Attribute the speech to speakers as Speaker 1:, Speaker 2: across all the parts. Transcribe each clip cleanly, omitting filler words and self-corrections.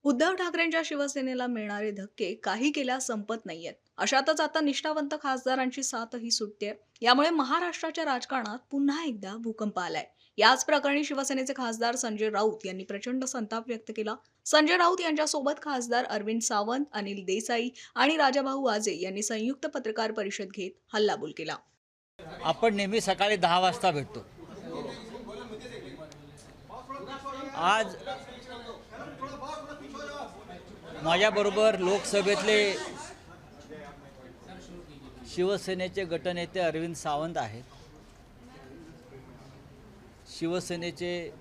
Speaker 1: उद्धव ठाकरेंच्या शिवसेनेला मिळणारे धक्के काही केल्यास संपत नाहीयेत. अशातच आता निष्ठावंत खासदारांची साथही सुटतेय. यामुळे महाराष्ट्राच्या राजकारणात पुन्हा एकदा भूकंप आलाय. याच प्रकरणी शिवसेनेचे खासदार संजय राऊत यांनी प्रचंड संताप व्यक्त केला. संजय राऊत यांच्यासोबत खासदार अरविंद सावंत, अनिल देसाई आणि राजाभाऊ वाजे यांनी संयुक्त पत्रकार परिषद घेत हल्लाबोल केला.
Speaker 2: आपण नेहमी सकाळी 10 वाजता भेटतो. आज माझ्याबरोबर लोकसभेतले शिवसेनेचे गटनेते अरविंद सावंत आहेत. शिवसेनेचे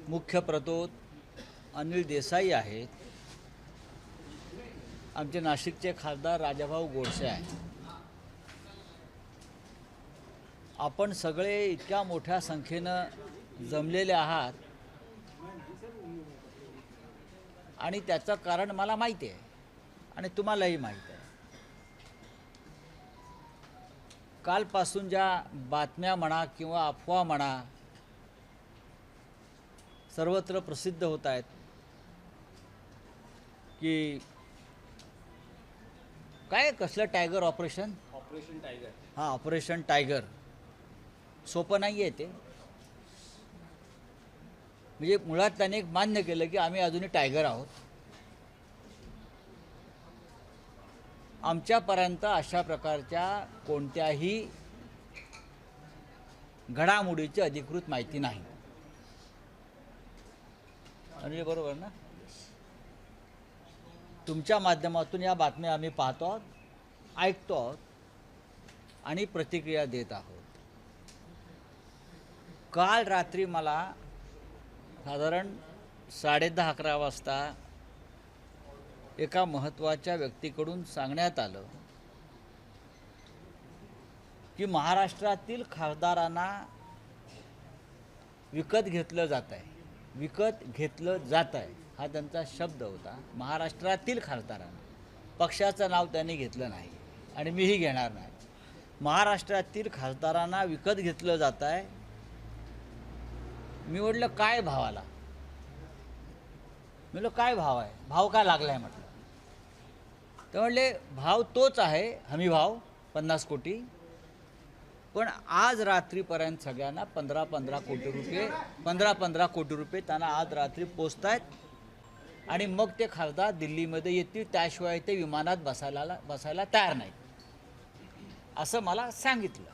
Speaker 2: मुख्य प्रतोद अनिल देसाई आहेत. आमचे नाशिकचे खासदार राजाभाऊ गोडसे आहेत. आपण सगळे इतक्या मोठ्या संख्येनं जमलेले आहात आणि त्याचं कारण मला माहिती आहे आणि तुम्हालाही माहीत आहे. कालपासून ज्या बातम्या म्हणा किंवा अफवा म्हणा सर्वत्र प्रसिद्ध होत आहेत की काय कसलं टायगर ऑपरेशन
Speaker 3: टायगर
Speaker 2: हां ऑपरेशन टायगर सोपं नाही आहे ते. म्हणजे मुळात त्याने एक मान्य केलं की आम्ही अजूनही टायगर आहोत. आमच्यापर्यंत अशा प्रकारच्या कोणत्याही घडामोडीची अधिकृत माहिती नाही. आणि बरोबर ना? तुमच्या माध्यमातून या बातम्या आम्ही पाहतो आहोत, ऐकतो आहोत आणि प्रतिक्रिया देत आहोत. काल रात्री मला साधारण 10:30-11 वाजता एका महत्त्वाच्या व्यक्तीकडून सांगण्यात आलं की महाराष्ट्रातील खासदारांना विकत घेतलं जात आहे. विकत घेतलं जात आहे हा त्यांचा शब्द होता. महाराष्ट्रातील खासदारांना, पक्षाचं नाव त्यांनी घेतलं नाही आणि मीही घेणार नाही. महाराष्ट्रातील खासदारांना विकत घेतलं जात आहे. मी म्हटलं काय भावाला? मी म्हटलं काय भाव आहे? भाव का लागला आहे म्हटलं. तर म्हटले भाव तोच आहे, हमी भाव 50 कोटी. पण आज रात्रीपर्यंत सगळ्यांना 15-15 कोटी रुपये 15-15 कोटी रुपये त्यांना आज रात्री पोचत आहेत आणि मग ते खासदार दिल्लीमध्ये येतील. त्याशिवाय ते विमानात बसायला तयार नाहीत असं मला सांगितलं.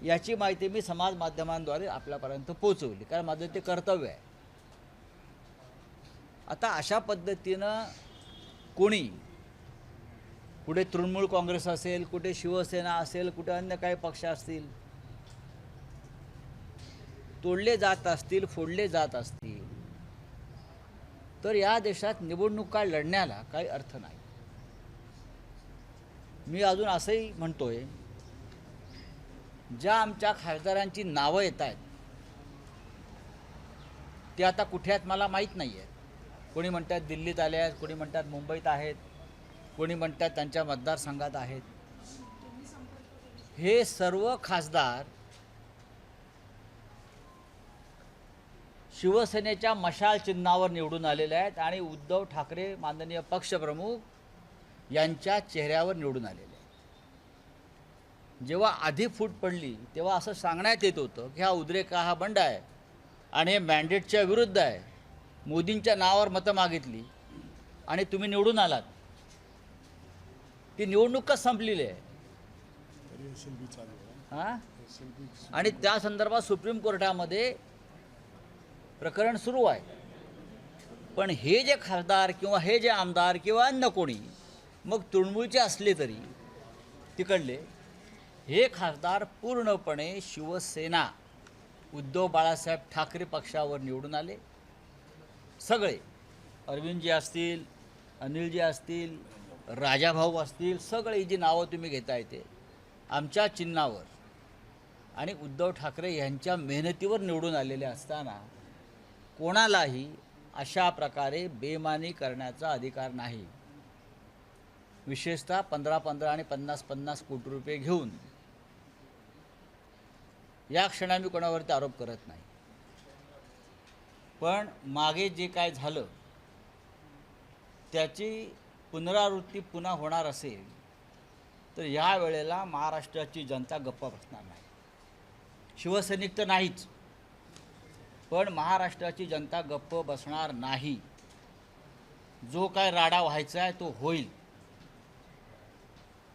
Speaker 2: याची माहिती मी समाज माध्यमांद्वारे आपल्यापर्यंत पोचवली, कारण माझं ते कर्तव्य आहे. आता अशा पद्धतीनं कोणी कुठे तृणमूल काँग्रेस असेल, कुठे शिवसेना असेल, कुठे अन्य काही पक्ष असतील, तोडले जात असतील, फोडले जात असतील, तर या देशात निवडणुका लढण्याला काही अर्थ नाही. मी अजून असंही म्हणतोय, ज्या आमच्या खासदारांची नावं येत आहेत ते आता कुठे आहेत मला माहीत नाही आहे. कोणी म्हणतात दिल्लीत आले आहेत, कोणी म्हणतात मुंबईत आहेत, कोणी म्हणतात त्यांच्या मतदारसंघात आहेत. हे सर्व खासदार शिवसेनेच्या मशाल चिन्हावर निवडून आलेले आहेत आणि उद्धव ठाकरे माननीय पक्षप्रमुख यांच्या चेहऱ्यावर निवडून आलेले आहेत. जेव्हा आधी फूट पडली तेव्हा असं सांगण्यात येत होतं की हा उद्रेका, हा बंड आहे आणि हे मॅन्डेटच्या विरुद्ध आहे. मोदींच्या नावावर मतं मागितली आणि तुम्ही निवडून आलात. ती निवडणूकच संपलेली आहे. हां, आणि त्या संदर्भात सुप्रीम कोर्टामध्ये प्रकरण सुरू आहे. पण हे जे खासदार किंवा हे जे आमदार किंवा अन्य कोणी, मग तृणमूलचे असले तरी तिकडले, हे खासदार पूर्णपणे शिवसेना उद्धव बाळासाहेब ठाकरे पक्षावर निवडून आले. सगळे अरविंदजी असतील, अनिलजी असतील, राजाभाऊ असतील, सगळे जी नावं तुम्ही घेताय ते आमच्या चिन्हावर आणि उद्धव ठाकरे यांच्या मेहनतीवर निवडून आलेले असताना कोणालाही अशा प्रकारे बेईमानी करण्याचा अधिकार नाही. विशेषतः 15-15 आणि 50-50 कोटी रुपये घेऊन या क्षणी मी कोणावरती आरोप करत नाही. पण मागे जे काय झालं त्याची पुनरावृत्ती पुन्हा होणार असेल तर या वेळेला महाराष्ट्राची जनता गप्प बसणार नाही. शिवसैनिक तर नाहीच, पण महाराष्ट्राची जनता गप्प बसणार नाही. जो काय राडा व्हायचा आहे तो होईल.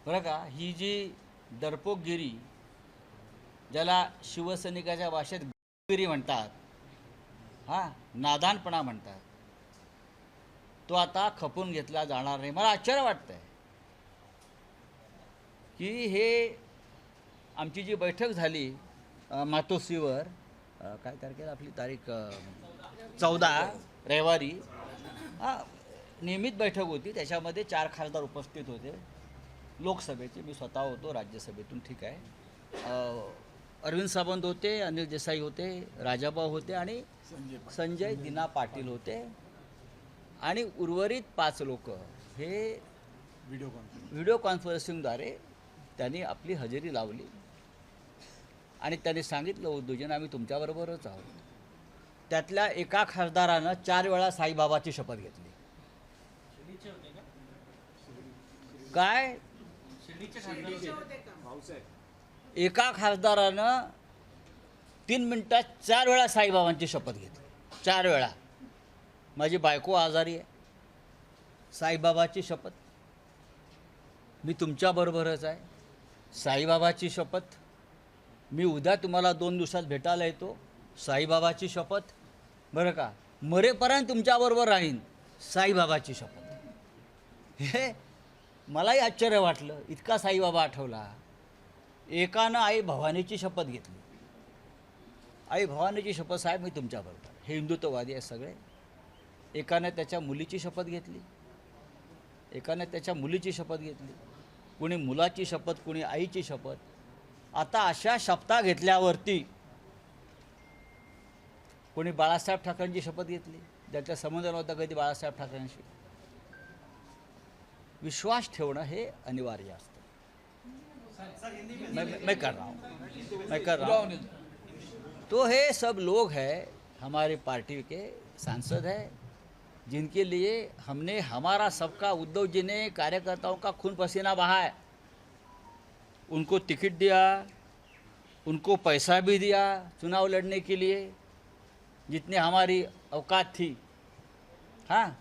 Speaker 2: बरं का, ही जी दर्पोकगिरी, ज्याला शिवसैनिकाच्या भाषेत गिरी म्हणतात, हां, नादानपणा म्हणतात, तो आता खपून घेतला जाणार नाही. मला आश्चर्य वाटतं आहे की हे आमची जी बैठक झाली मातोश्रीवर, काय तारखेला आपली तारीख 14 रविवारी, नियमित बैठक होती. त्याच्यामध्ये 4 खासदार उपस्थित होते लोकसभेचे. मी स्वतः होतो राज्यसभेतून, ठीक आहे. अरविंद सावंत होते, अनिल देसाई होते, राजाभाऊ होते आणि संजय दिना पाटील होते. आणि उर्वरित 5 लोक हे व्हिडिओ कॉन्फरन्सिंगद्वारे त्यांनी आपली हजेरी लावली आणि त्यांनी सांगितलं, उद्धवजींना आम्ही तुमच्याबरोबरच आहोत. त्यातल्या एका खासदारानं 4 वेळा साईबाबाची शपथ घेतली. काय? एका खासदारानं 3 मिनिटात 4 वेळा साईबाबांची शपथ घेतली. 4 वेळा. माझी बायको आजारी आहे, साईबाबाची शपथ. मी तुमच्याबरोबरच आहे, साईबाबाची शपथ. मी उद्या तुम्हाला 2 दिवसात भेटायला येतो, साईबाबाची शपथ. बरं का, मरेपर्यंत तुमच्याबरोबर राहीन, साईबाबाची शपथ. हे मलाही आश्चर्य वाटलं, इतका साईबाबा आठवला. एकानं आई भवानीची शपथ घेतली. आई भवानीची शपथ, साहेब मी तुमच्याबरोबर. हे हिंदुत्ववादी आहे सगळे. एकाने त्याच्या मुलीची शपथ घेतली, एकाने त्याच्या मुलीची शपथ घेतली, कुणी मुलाची शपथ, कुणी आईची शपथ. आता अशा शपथा घेतल्यावरती कोणी बाळासाहेब ठाकरेंची शपथ घेतली, ज्याचा संबंध नव्हता कधी बाळासाहेब ठाकरेंशी. विश्वास ठेवणं हे अनिवार्य असतं. मैं कर रहा हूँ. तो हे सब लोग हैं, हमारी पार्टी के सांसद हैं, जिनके लिए हमने हमारा सबका, उद्धव जी ने कार्यकर्ताओं का खून पसीना बहा है. उनको टिकट दिया, उनको पैसा भी दिया चुनाव लड़ने के लिए, जितने हमारी औकात थी, हाँ,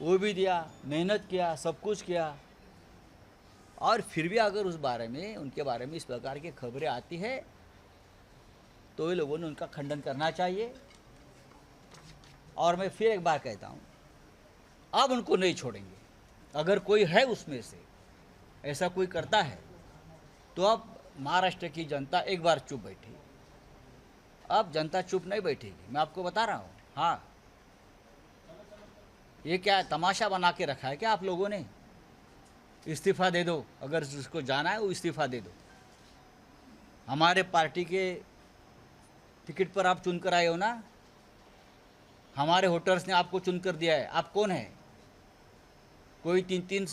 Speaker 2: वो भी दिया, मेहनत किया, सब कुछ किया. और फिर भी अगर उस बारे में, उनके बारे में इस प्रकार की खबरें आती है तो ये लोगों ने उनका खंडन करना चाहिए. और मैं फिर एक बार कहता हूँ, अब उनको नहीं छोड़ेंगे. अगर कोई है उसमें से ऐसा कोई करता है तो अब महाराष्ट्र की जनता एक बार चुप बैठी. अब जनता चुप नहीं बैठेगी, मैं आपको बता रहा हूँ. हाँ, ये क्या तमाशा बना के रखा है क्या आप लोगों ने? इस्तीफ़ा दे दो, अगर जिसको जाना है वो इस्तीफ़ा दे दो. हमारे पार्टी के टिकट पर आप चुनकर आए हो ना, हमारे वोटर्स ने आपको चुनकर दिया है. आप कौन है? कोई 3-3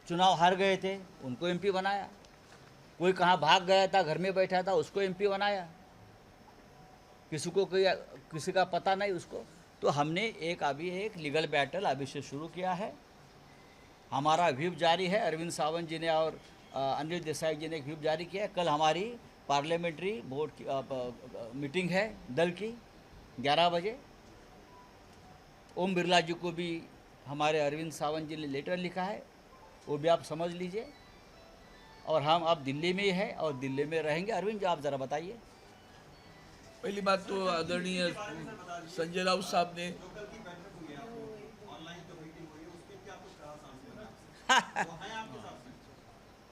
Speaker 2: चुनाव हार गए थे, उनको एमपी बनाया. कोई कहाँ भाग गया था, घर में बैठा था, उसको एमपी बनाया. किसी का पता नहीं उसको. तो हमने अभी एक लीगल बैटल अभी से शुरू किया है. हमारा व्हिप जारी है. अरविंद सावंत जी ने और अनिल देसाई जी ने एक व्हिप जारी किया है. कल हमारी पार्लियामेंट्री बोर्ड की मीटिंग है दल की 11 बजे. ओम बिरला जी को भी हमारे अरविंद सावंत जी ने लेटर लिखा है, वो भी आप समझ लीजिए. और हम अब दिल्ली में ही है और दिल्ली में रहेंगे. अरविंद जी, आप ज़रा बताइए.
Speaker 3: पहली बात तो आदरणीय संजय राउत साहब ने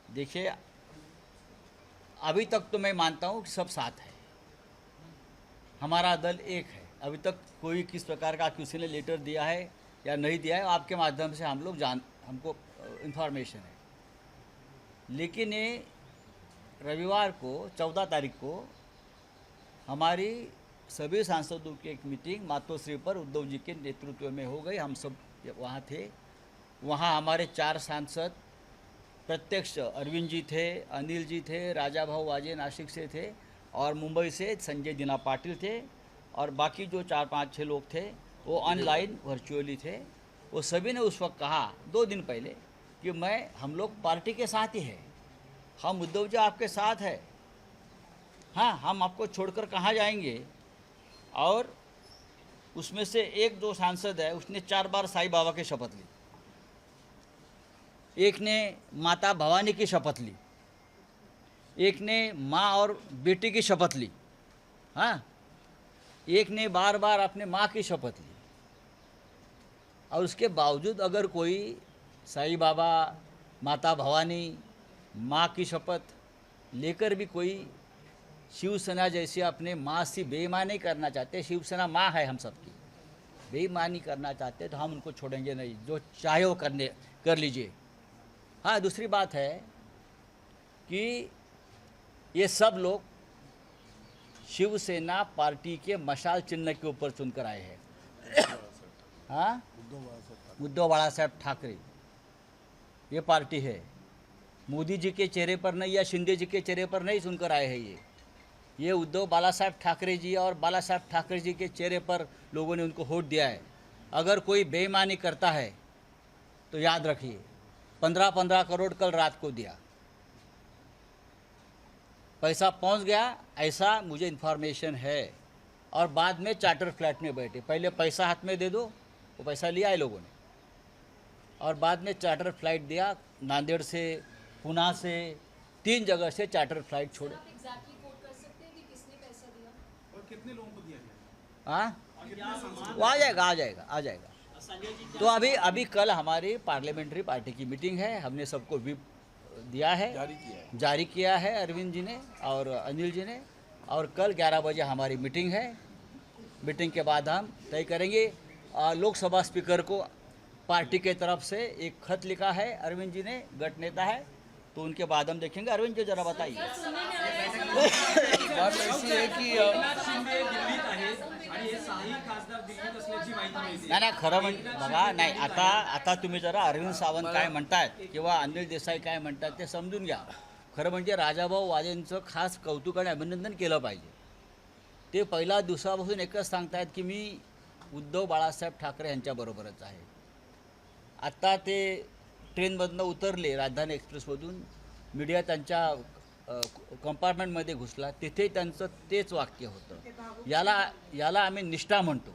Speaker 2: देखिए, अभी तक तो मैं मानता हूँ कि सब साथ है, हमारा दल एक है. अभी तक कोई किस प्रकार का किसी ने लेटर दिया है या नहीं दिया है, आपके माध्यम से हम लोग हमको इन्फॉर्मेशन है. लेकिन ये रविवार को 14 तारीख को हमारी सभी सांसदों की एक मीटिंग मातोश्री पर उद्धव जी के नेतृत्व में हो गई. हम सब वहाँ थे. वहाँ हमारे 4 सांसद प्रत्यक्ष, अरविंद जी थे, अनिल जी थे, राजा भाऊ वाजे नासिक से थे और मुंबई से संजय दिना पाटिल थे. और बाकी जो 4-5-6 लोग थे वो ऑनलाइन वर्चुअली थे। वो सभी ने उस वक्त कहा 2 दिन पहले कि हम लोग पार्टी के साथ ही है, हम उद्धव जी आपके साथ है, हाँ हम आपको छोड़कर कहाँ जाएंगे। और उसमें से एक जो सांसद है उसने 4 बार साईं बाबा की शपथ ली, एक ने माता भवानी की शपथ ली, एक ने माँ और बेटी की शपथ ली, हाँ एक ने बार बार अपने माँ की शपथ ली। और उसके बावजूद अगर कोई साईं बाबा, माता भवानी, माँ की शपथ लेकर भी कोई शिवसेना जैसे अपने माँ से बेईमानी करना चाहते, शिवसेना माँ है हम सबकी, बेईमानी करना चाहते तो हम उनको छोड़ेंगे नहीं, जो चाहे वो कर लीजिए। हाँ दूसरी बात है कि ये सब लोग शिवसेना पार्टी के मशाल चिन्ह के ऊपर चुनकर आए हैं। हाँ उद्धव बाला साहब ठाकरे ये पार्टी है, मोदी जी के चेहरे पर नहीं या शिंदे जी के चेहरे पर नहीं चुनकर आए हैं। ये उद्धव बाला साहब ठाकरे जी और बाला साहब ठाकरे जी के चेहरे पर लोगों ने उनको वोट दिया है। अगर कोई बेईमानी करता है तो याद रखिए 15-15 करोड़ कल रात को दिया, पैसा पहुंच गया ऐसा मुझे इन्फॉर्मेशन है। और बाद में चार्टर फ्लैट में बैठे, पहले पैसा हाथ में दे दो, वो पैसा लिया है लोगों ने, और बाद में चार्टर फ्लाइट दिया, नांदेड़ से, पुणे से, 3 जगह से चार्टर फ्लाइट छोड़े।
Speaker 4: कितने लोगों को दिया गया?
Speaker 2: हाँ वो आ जाएगा। तो अभी कल हमारी पार्लियामेंट्री पार्टी की मीटिंग है, हमने सबको व्हिप दिया है, जारी किया है अरविंद जी ने और अनिल जी ने। और कल 11 बजे हमारी मीटिंग है, मीटिंग के बाद हम तय करेंगे। लोकसभा स्पीकर को पार्टी के तरफ से एक खत लिखा है, अरविंद जी ने गट नेता है, तो उनके बाद हम देखेंगे। अरविंद जी जरा बताइए।
Speaker 3: बात ऐसी आहे की
Speaker 4: शिंदे दिल्लीत आहेत आणि हे सहाही खासदार दिल्लीत असल्याची माहिती मिळते.
Speaker 2: नाही खरं म्हणजे बघा, नाही आता तुम्ही जरा अरविंद सावंत काय म्हणतायत किंवा अनिल देसाई काय म्हणतात ते समजून घ्या। खरं म्हणजे राजाभाऊ वाजेंचं खास कौतुक आणि अभिनंदन केलं पाहिजे। ते पहिल्या दिवसापासून एकच सांगतायत की मी उद्धव बाळासाहेब ठाकरे यांच्याबरोबरच आहे। आत्ता ते ट्रेनमधनं उतरले राजधानी एक्सप्रेसमधून, मीडिया त्यांच्या कंपार्टमेंटमध्ये घुसला, तिथे त्यांचं तेच वाक्य होतं, याला आम्ही निष्ठा म्हणतो,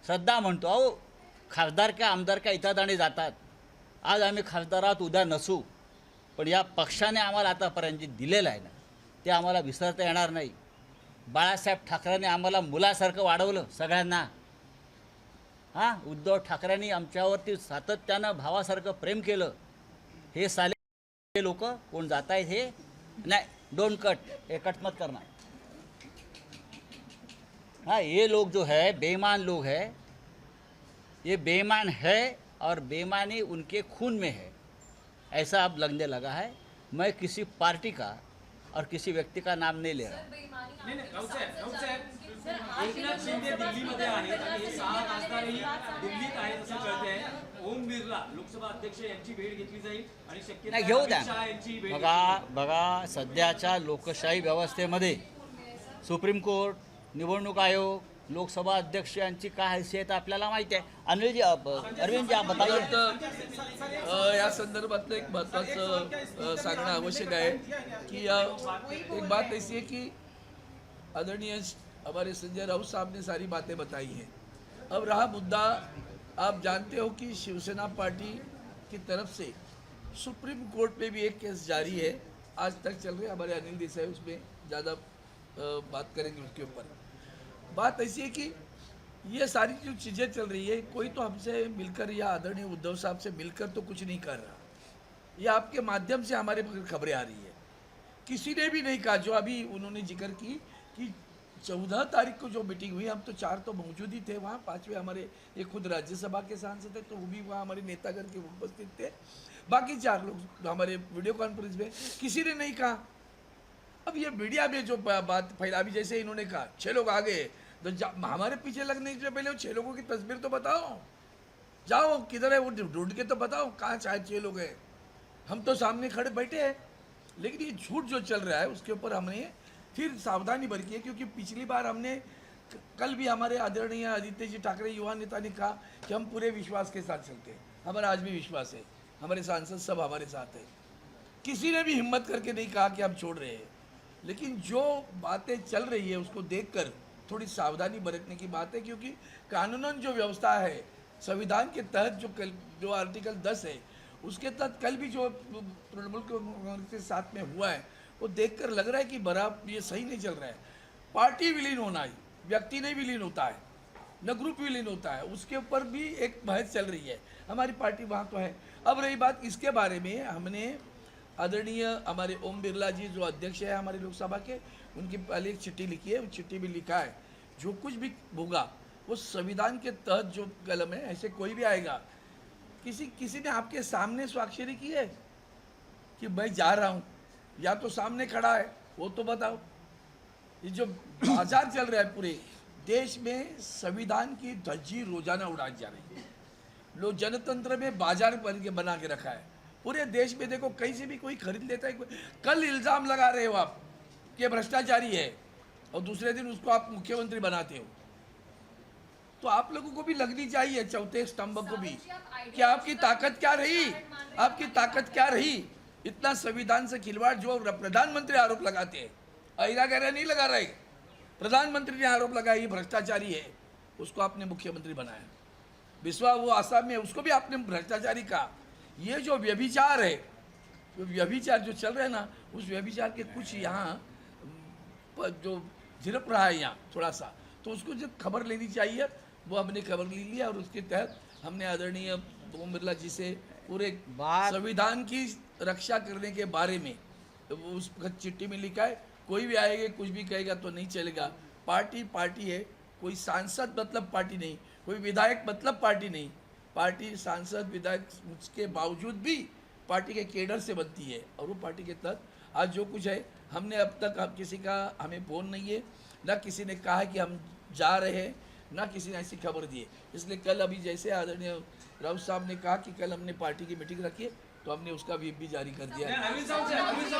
Speaker 2: श्रद्धा म्हणतो। अहो खासदार काय आमदार काय येतात आणि जातात, आज आम्ही खासदारात उद्या नसू, पण या पक्षाने आम्हाला आतापर्यंत जे दिलेलं आहे ना ते आम्हाला विसरता येणार नाही। बाळासाहेब ठाकरेंनी आम्हाला मुलासारखं वाढवलं सगळ्यांना, हां उद्धव ठाकरेंनी आमच्यावरती सातत्यानं भावासारखं प्रेम केलं। हे साले लोक कोण जात आहेत हे नहीं, डोंट कट, ये कट मत करना। हाँ ये लोग जो है बेईमान लोग हैं, ये बेईमान है और बेईमानी उनके खून में है, ऐसा अब लगने लगा है। मैं किसी पार्टी का और किसी व्यक्ति का नाम नहीं ले रहा।
Speaker 4: नाही राऊत साहेब एकनाथ शिंदे दिल्लीमध्ये आहेत आणि हे 6 खासदारही दिल्लीत आहेत असं कळतंय। ओम बिर्ला लोकसभा अध्यक्ष यांची भेट घेतली जाईल आणि शक्यता
Speaker 2: नाही घेऊ द्या।
Speaker 4: अमित शहा यांची भेट
Speaker 2: बघा सध्याच्या लोकशाही व्यवस्थेमध्ये सुप्रीम कोर्ट, निवडणूक आयोग, लोकसभा अध्यक्ष यांची काय हैसियत आपल्याला माहिती आहे। अनिल जी, अरविंद जी आप बताइए।
Speaker 3: या संदर्भातलं एक महत्त्वाचं सांगणं आवश्यक आहे कि एक बात ऐसी है कि आदरणीय हमारे संजय राउत साहब ने सारी बातें बताई हैं। अब रहा मुद्दा, आप जानते हो कि शिवसेना पार्टी की तरफ से सुप्रीम कोर्ट में भी एक केस जारी है, आज तक चल रहे। हमारे अनिल देसाई उसमें ज़्यादा बात करेंगे उसके ऊपर। बात ऐसी है कि ये सारी जो चीज़ें चल रही है, कोई तो हमसे मिलकर या आदरणीय उद्धव साहब से मिलकर तो कुछ नहीं कर रहा, ये आपके माध्यम से हमारे पास खबरें आ रही है। किसी ने भी नहीं कहा, जो अभी उन्होंने जिक्र की कि 14 तारीख को जो मीटिंग हुई, हम तो 4 तो मौजूद ही थे वहाँ, 5वें हमारे एक खुद राज्यसभा के सांसद थे तो वो भी वहाँ हमारे नेतागण के उपस्थित थे, बाकी 4 लोग हमारे वीडियो कॉन्फ्रेंस में, किसी ने नहीं कहा। अब ये मीडिया में जो बात फैला, अभी जैसे इन्होंने कहा 6 लोग आ गए, तो हमारे पीछे लगने से पहले वो 6 लोगों की तस्वीर तो बताओ, जाओ किधर है वो ढूंढ के तो बताओ कहाँ 6 लोग हैं। हम तो सामने खड़े बैठे हैं, लेकिन ये झूठ जो चल रहा है उसके ऊपर हमने फिर सावधानी बरती है, क्योंकि पिछली बार हमने कल भी हमारे आदरणीय आदित्य जी ठाकरे युवा नेता ने कहा कि हम पूरे विश्वास के साथ चलते हैं। हमारा आज भी विश्वास है, हमारे सांसद सब हमारे साथ है। किसी ने भी हिम्मत करके नहीं कहा कि हम छोड़ रहे हैं, लेकिन जो बातें चल रही है उसको देखकर थोड़ी सावधानी बरतने की बात है, क्योंकि कानूनन जो व्यवस्था है संविधान के तहत जो आर्टिकल 10 है उसके तहत कल भी जो तृणमूल कांग्रेस के साथ में हुआ है वो देखकर लग रहा है कि बराबर ये सही नहीं चल रहा है। पार्टी विलीन होना है, व्यक्ति नहीं विलीन होता है, न ग्रुप विलीन होता है, उसके ऊपर भी एक बहस चल रही है। हमारी पार्टी वहाँ तो है। अब रही बात इसके बारे में, हमने आदरणीय हमारे ओम बिरला जी जो अध्यक्ष है हमारे लोकसभा के, उनकी पहले एक चिट्ठी लिखी है। उस चिट्ठी में लिखा है जो कुछ भी होगा वो संविधान के तहत जो कलम है, ऐसे कोई भी आएगा। किसी ने आपके सामने स्वाक्षरी की है कि मैं जा रहा हूँ, या तो सामने खड़ा है वो तो बताओ। ये जो बाजार चल रहा है पूरे देश में, संविधान की धज्जी रोजाना उड़ाई जा रही है। लोग जनतंत्र में बाजार बना के रखा है पूरे देश में। देखो कहीं से भी कोई खरीद लेता है। कल इल्ज़ाम लगा रहे हो आप कि भ्रष्टाचारी है और दूसरे दिन उसको आप मुख्यमंत्री बनाते हो, तो आप लोगों को भी लगनी चाहिए चौथे स्तंभ को भी कि आपकी ताकत क्या रही, आपकी ताकत क्या रही। इतना संविधान से खिलवाड़ जो प्रधानमंत्री आरोप लगाते हैं, अहिरा गहरा नहीं लगा रहे, प्रधानमंत्री ने आरोप लगाया ये भ्रष्टाचारी है, उसको आपने मुख्यमंत्री बनाया। बिस्वा वो आसाम में, उसको भी आपने भ्रष्टाचारी कहा। ये जो व्यभिचार है, व्यभिचार जो चल रहा है ना, उस व्यभिचार के कुछ यहाँ जो झिड़प रहा है यहाँ थोड़ा सा, तो उसको जब खबर लेनी चाहिए वो हमने खबर ले लिया। और उसके तहत हमने आदरणीय ओम बिरला जी से पूरे संविधान की रक्षा करने के बारे में उस चिट्ठी में लिखा है। कोई भी आएगा कुछ भी कहेगा तो नहीं चलेगा। पार्टी पार्टी है, कोई सांसद मतलब पार्टी नहीं, कोई विधायक मतलब पार्टी नहीं। पार्टी सांसद विधायक उसके बावजूद भी पार्टी के केडर से बनती है, और वो पार्टी के तहत आज जो कुछ है, हमने अब तक किसी का हमें फोन नहीं है, ना किसी ने कहा है कि हम जा रहे हैं, ना किसी ने ऐसी खबर दी है। इसलिए कल अभी जैसे आदरणीय राउत साहब ने कहा कि कल हमने पार्टी की मीटिंग रखी है, तो हमने उसका व्हिप भी जारी कर दिया है।
Speaker 4: अनिल साहेब से तुम्ही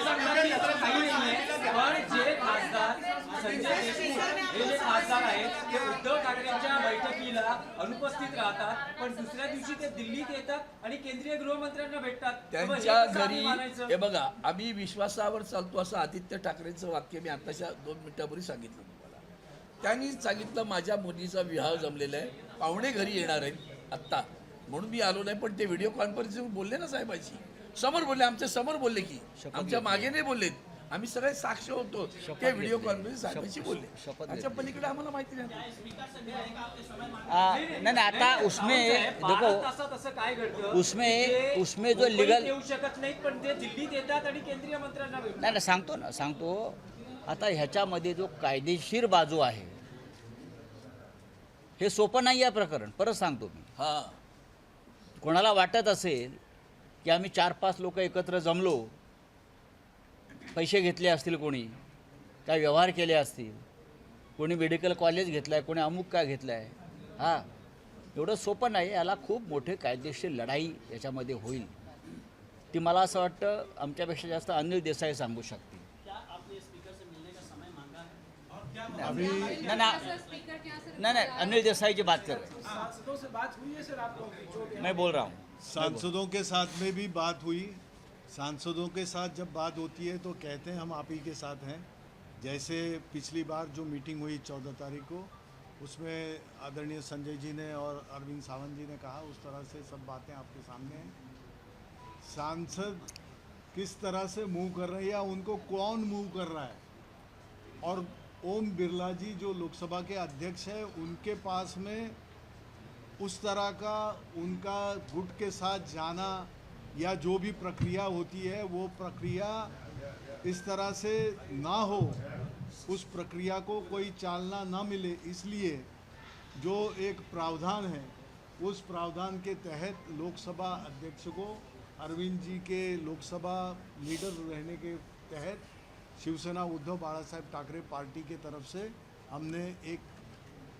Speaker 4: सांगता की असं काही नाहीये, पण जे खासदार संजय देशमुख हे जे खासदार आहेत ते उद्धव ठाकरेंच्या बैठकीला अनुपस्थित राहतात, पण दुसऱ्या दिवशी ते दिल्लीत येतात आणि केंद्रीय गृहमंत्र्यांना भेटतात।
Speaker 3: त्यांच्या घरी हे बघा, आम्ही विश्वासावर चालतो असं आदित्य ठाकरेंचं वाक्य मी आताच्या 2 मिनिटापूर्वी सांगितलं तुम्हाला। त्यांनी सांगितलं माझ्या मुलीचा विवाह जमलेला आहे, पाहुणे घरी येणार आहेत आत्ता, म्हणून मी आलो नाही। पण ते व्हिडिओ कॉन्फरन्सिंग बोलले ना साहेबांशी, समोर बोलले, आमच्या समोर बोलले, की आमच्या मागे नाही बोललेत, आम्ही सगळे साक्ष होतो। ते व्हिडिओ कॉन्फरन्स साहेबांशी बोलले, त्याच्या पलीकडे आम्हाला माहिती नाही।
Speaker 2: नहीं आता उसमें देखो,
Speaker 4: तसं काय घडतं
Speaker 2: उसमें जो लीगल
Speaker 4: येऊ शकत नाहीत, पण ते दिल्लीत येतात आणि केंद्रीय मंत्र्यांना भेटतात।
Speaker 2: नाही सांगतो आता ह्याच्यामध्ये जो कायदेशीर बाजू आहे हे सोपं नाही आहे प्रकरण। परत सांगतो मी,
Speaker 3: हां,
Speaker 2: कोणाला वाटत असेल की आम्ही 4-5 लोक एकत्र जमलो, पैसे घेतले असतील, कोणी काय व्यवहार केले असतील, कोणी मेडिकल कॉलेज घेतलं आहे, कोणी अमुक काय घेतलं आहे, हां, एवढं सोपं नाही। याला खूप मोठे कायदेशीर लढाई याच्यामध्ये होईल। ती मला असं वाटतं आमच्यापेक्षा जास्त अनिल देसाई सांगू शकतील। नहीं, अनिल देसाई की बात कर रहे हैं।
Speaker 5: सांसदों से बात हुई है सर आपको?
Speaker 2: मैं बोल रहा हूँ,
Speaker 6: सांसदों के साथ में भी बात हुई। सांसदों के साथ जब बात होती है तो कहते हैं हम आप ही के साथ हैं। जैसे पिछली बार जो मीटिंग हुई 14 तारीख को, उसमें आदरणीय संजय जी ने और अरविंद सावंत जी ने कहा, उस तरह से सब बातें आपके सामने हैं। सांसद किस तरह से मूव कर रहे हैं या उनको कौन मूव कर रहा है, और ओम बिरला जी जो लोकसभा के अध्यक्ष हैं उनके पास में उस तरह का उनका गुट के साथ जाना या जो भी प्रक्रिया होती है वो प्रक्रिया इस तरह से ना हो, उस प्रक्रिया को कोई चालना ना मिले, इसलिए जो एक प्रावधान है उस प्रावधान के तहत लोकसभा अध्यक्ष को अरविंद जी के लोकसभा लीडर रहने के तहत शिवसेना उद्धव बाला साहेब ठाकरे पार्टी के तरफ से हमने एक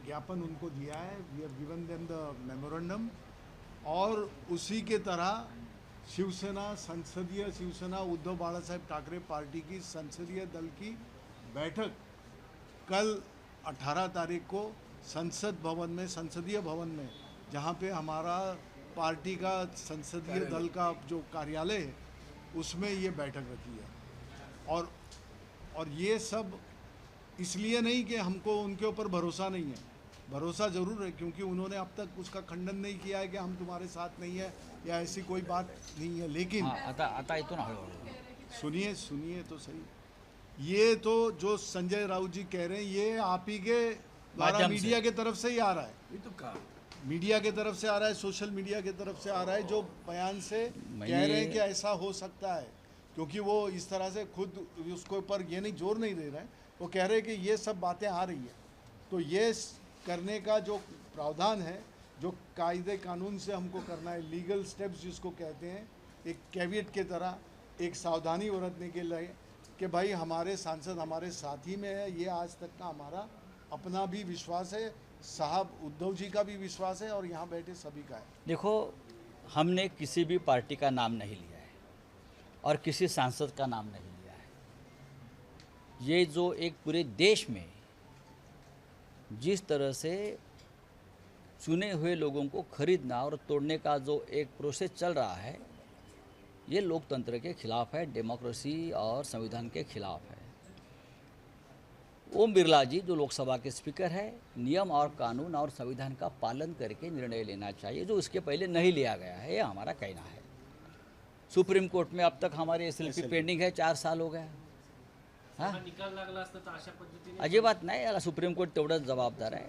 Speaker 6: ज्ञापन उनको दिया है। We have given them the memorandum, और उसी के तरह शिवसेना उद्धव बाला साहेब ठाकरे पार्टी की संसदीय दल की बैठक कल 18 तारीख को संसद भवन में, संसदीय भवन में, जहाँ पे हमारा पार्टी का संसदीय दल का जो कार्यालय है उसमें ये बैठक रखी है। और ये सब इसलिए नहीं कि हमको उनके ऊपर भरोसा नहीं है, भरोसा ज़रूर है, क्योंकि उन्होंने अब तक उसका खंडन नहीं किया है कि हम तुम्हारे साथ नहीं है या ऐसी कोई बात नहीं है। लेकिन
Speaker 2: आता इथून हळूहळू
Speaker 6: सुनिए तो सही, ये तो जो संजय राउत जी कह रहे हैं ये आप ही के द्वारा
Speaker 2: माध्यम से।
Speaker 6: मीडिया के तरफ से ही आ रहा है,
Speaker 3: ये तो कहा
Speaker 6: मीडिया के तरफ से आ रहा है, सोशल मीडिया के तरफ से आ रहा है, जो बयान से कह रहे हैं कि ऐसा हो सकता है, क्योंकि वो इस तरह से खुद उसके ऊपर ये नहीं जोर नहीं दे रहे हैं, वो कह रहे हैं कि ये सब बातें आ रही है। तो ये करने का जो प्रावधान है, जो कायदे कानून से हमको करना है, लीगल स्टेप्स जिसको कहते हैं, एक कैवियट के तरह एक सावधानी बरतने के लिए कि भाई हमारे सांसद हमारे साथी में है, ये आज तक का हमारा अपना भी विश्वास है, साहब उद्धव जी का भी विश्वास है और यहाँ बैठे सभी का है।
Speaker 2: देखो, हमने किसी भी पार्टी का नाम नहीं लिया है और किसी सांसद का नाम नहीं लिया है। ये जो एक पूरे देश में जिस तरह से चुने हुए लोगों को खरीदना और तोड़ने का जो एक प्रोसेस चल रहा है, ये लोकतंत्र के खिलाफ है, डेमोक्रेसी और संविधान के खिलाफ है। ओम बिरला जी जो लोकसभा के स्पीकर है, नियम और कानून और संविधान का पालन करके निर्णय लेना चाहिए, जो इसके पहले नहीं लिया गया है, ये हमारा कहना है। सुप्रीम कोर्ट में अब तक हमारी SLP पेंडिंग है, 4 साल हो गया। हां,
Speaker 4: निकाल लागला असता तर अशा पद्धतीने
Speaker 2: अजिबात नाही, याला सुप्रीम कोर्ट तेवढंच जबाबदार आहे।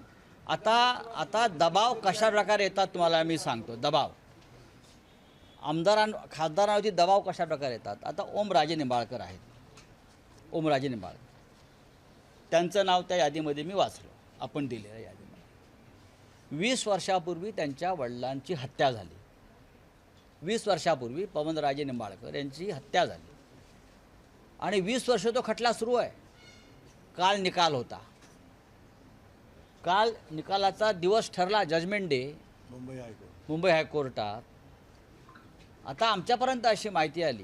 Speaker 2: आता दबाव कशा प्रकारे येतात तुम्हाला मी सांगतो। दबाव खासदारांवरती दबाव कशा प्रकारे येतात। आता ओमराजे निंबाळकर आहेत, ओमराजे निंबाळकर, त्यांचं नाव त्या यादीमध्ये मी वाचलं, आपण दिलेल्या यादीमध्ये। 20 वर्षापूर्वी त्यांच्या वडिलांची हत्या झाली, 20 वर्षापूर्वी पवनराजे निंबाळकर यांची हत्या झाली आणि 20 वर्ष तो खटला सुरू आहे। काल निकाल होता, काल निकालाचा दिवस ठरला, जजमेंट डे मुंबई हायकोर्टात। आता आमच्यापर्यंत अशी माहिती आली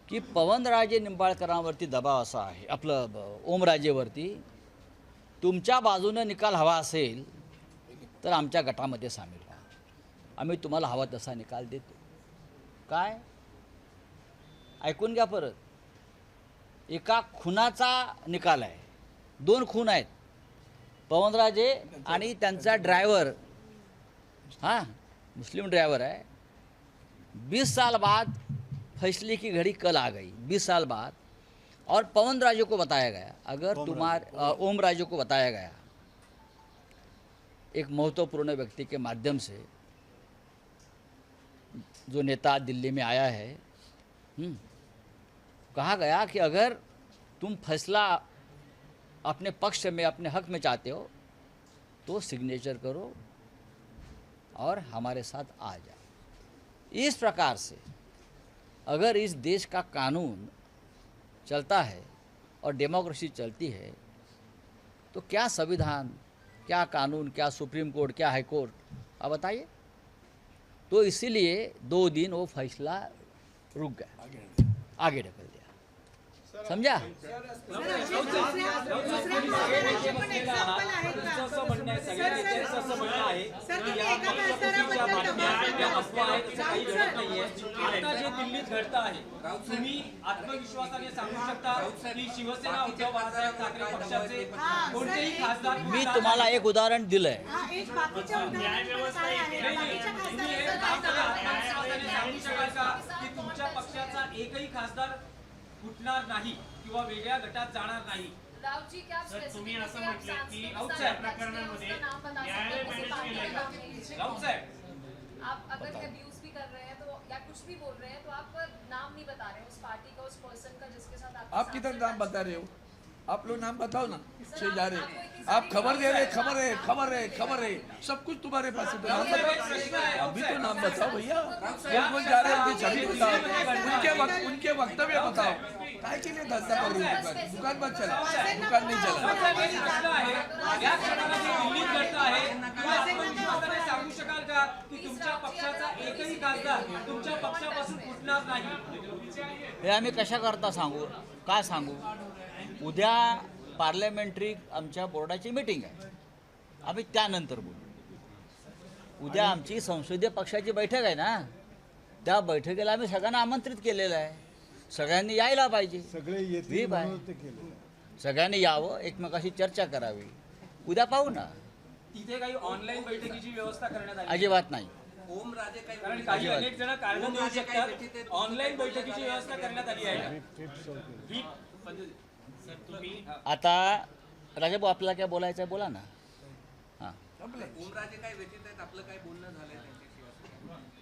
Speaker 2: की पवनराजे निंबाळकरांवरती दबाव असा आहे, आपलं ओमराजेवरती, तुमच्या बाजूने निकाल हवा असेल तर आमच्या गटामध्ये सामील व्हा, आम्ही तुम्हाला हवा तसा निकाल देतो। काय ऐकून घ्या परत, एका खुनाचा निकाल आहे, 2 खून आहेत, पवनराजे आणि त्यांचा ड्रायव्हर, हाँ मुस्लिम ड्राइवर है। 20 साल बाद फैसले की घड़ी कल आ गई, 20 साल बाद, और पवनराजे को बताया गया, अगर ओमराजे को बताया गया एक महत्वपूर्ण व्यक्ति के माध्यम से, जो नेता दिल्ली में आया है, कहा गया कि अगर तुम फैसला अपने पक्ष में, अपने हक में चाहते हो तो सिग्नेचर करो और हमारे साथ आ जाओ। इस प्रकार से अगर इस देश का कानून चलता है और डेमोक्रेसी चलती है तो क्या संविधान, क्या कानून, क्या सुप्रीम कोर्ट, क्या हाई कोर्ट, आप बताइए। तो इसीलिए 2 दिन वो फैसला रुक गया, आगे ढकल दिया, समझा।
Speaker 4: आता जे दिल्लीत घडतं आहे, तुम्ही आत्मविश्वासाने सांगू शकता की शिवसेना उद्धव बाळासाहेब ठाकरे पक्षाचे कोणतेही खासदार
Speaker 2: मी तुम्हाला एक उदाहरण दिलंय,
Speaker 4: तुम्ही एक आत्मविश्वासाने सांगू शकाल का की तुमच्या पक्षाचा एकही खासदार फुटणार नाही किंवा वेगळ्या गटात जाणार नाही।
Speaker 7: रावजी क्या
Speaker 5: तुम्ही असं म्हटलं की
Speaker 4: राऊत
Speaker 5: प्रकरणामध्ये न्यायालय मॅनेज केलंय का?
Speaker 4: राऊत साहेब,
Speaker 7: आप अगर अब्यूज भी कर रहे हैं तो या कुछ भी बोल रहे हैं तो आप नाम नहीं बता रहे हैं उस पार्टी का, उस पर्सन का जिसके साथ
Speaker 3: आप किधर नाम बता रहे हो? आप लोग नाम बताओ ना, से जा रहे, आप खबर दे रहे, खबर है, खबर है, खबर है, सब कुछ तुम्हारे पास है, तो नाम बताओ, अभी तो नाम बताओ भैया, कौन जा रहे हैं सभी बताओ, उनके वक्तव्य बताओ, काय के लिए धंधा कर रही है दुकान मत चला, दुकान नहीं चला।
Speaker 4: या क्षणाला जे दिल्लीत घडतं आहे, तुम्ही आत्मविश्वासाने सांगू शकाल का की तुमच्या पक्षाचा एकही खासदार तुमच्या पक्षापासून फुटणार नाही?
Speaker 2: हे आम्ही कशा करता सांगू, काय सांगू। उद्या पार्लमेंटरी आमच्या बोर्डाची मीटिंग आहे, आम्ही त्यानंतर बोलू. उद्या आमची संसदीय पक्षाची बैठक आहे ना, त्या बैठकीला आम्ही सगळ्यांना आमंत्रित केलेलं आहे. सगळ्यांनी यायला पाहिजे,
Speaker 6: सगळे येतील
Speaker 2: व्हीप आहे.
Speaker 6: म्हणून ते केलं.
Speaker 2: सगळ्यांनी यावं, एकमेकाशी चर्चा करावी. उद्या पाहू ना.
Speaker 4: तिथे काही ऑनलाईन बैठकीची व्यवस्था करण्यात आली
Speaker 2: अजिबात नाही.
Speaker 4: कारण काही अनेक जण कारण देऊ शकतात. ऑनलाईन बैठकीची व्यवस्था करण्यात आली आहे.
Speaker 2: आता राजाभाऊ आपल्याला काय बोलायचं आहे बोला ना. हां,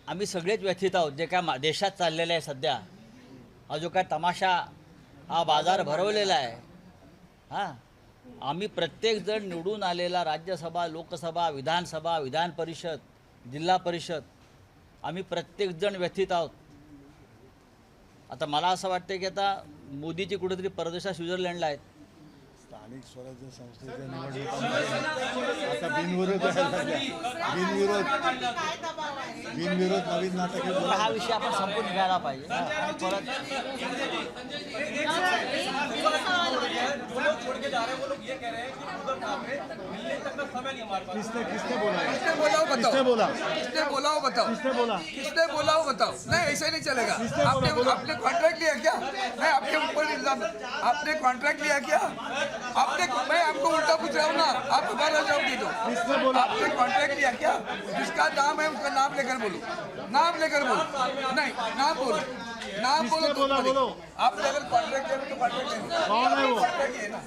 Speaker 2: आम्ही सगळेच व्यथित आहोत. जे काय देशात चाललेलं आहे सध्या, हा जो काय तमाशा, हा बाजार भरवलेला आहे. हां, आम्ही प्रत्येकजण निवडून आलेला राज्यसभा, लोकसभा, विधानसभा, विधान परिषद, जिल्हा परिषद, आम्ही प्रत्येकजण व्यथित आहोत. आता मला असं वाटतं की आता मोदीची कुठेतरी परदेशात स्वित्झर्लंडला आहेत.
Speaker 6: स्थानिक स्वराज्य संस्थेच्या निवडणुकांमध्ये आता बिनविरोध व्हायला लागल्या. बिनविरोध नवीन नाटक हे
Speaker 2: तर हा विषय आपण संपून घ्यायला पाहिजे. आणि परत
Speaker 6: किसने बोला है?
Speaker 3: किसने बोला हो बताओ,
Speaker 6: किसने बोला?
Speaker 3: किसने बोला हो बताओ,
Speaker 6: किसने बोला?
Speaker 3: किसने बोला हो बताओ. नहीं ऐसे नहीं चलेगा.
Speaker 6: किसने बोला?
Speaker 3: आपने
Speaker 6: बोलो.
Speaker 3: आपने कॉन्ट्रैक्ट लिया क्या? नहीं, आपके ऊपर इल्जाम. आपने कॉन्ट्रैक्ट लिया क्या? आपने, मैं आपको उल्टा पूछ रहा हूँ ना, आप हमारा जवाब दे दो.
Speaker 6: किसने बोला?
Speaker 3: आपने कॉन्ट्रैक्ट लिया क्या? जिसका नाम है उसका नाम लेकर बोलो. नाम लेकर बोलो. नहीं, नाम बोलो. नाम
Speaker 6: किसने
Speaker 3: बोलो तो
Speaker 6: बोला? बोलो.
Speaker 3: आपने अगर कॉन्ट्रैक्ट लिया तो कॉन्ट्रैक्ट
Speaker 6: कौन है वो?
Speaker 3: कॉन्ट्रैक्ट है ना.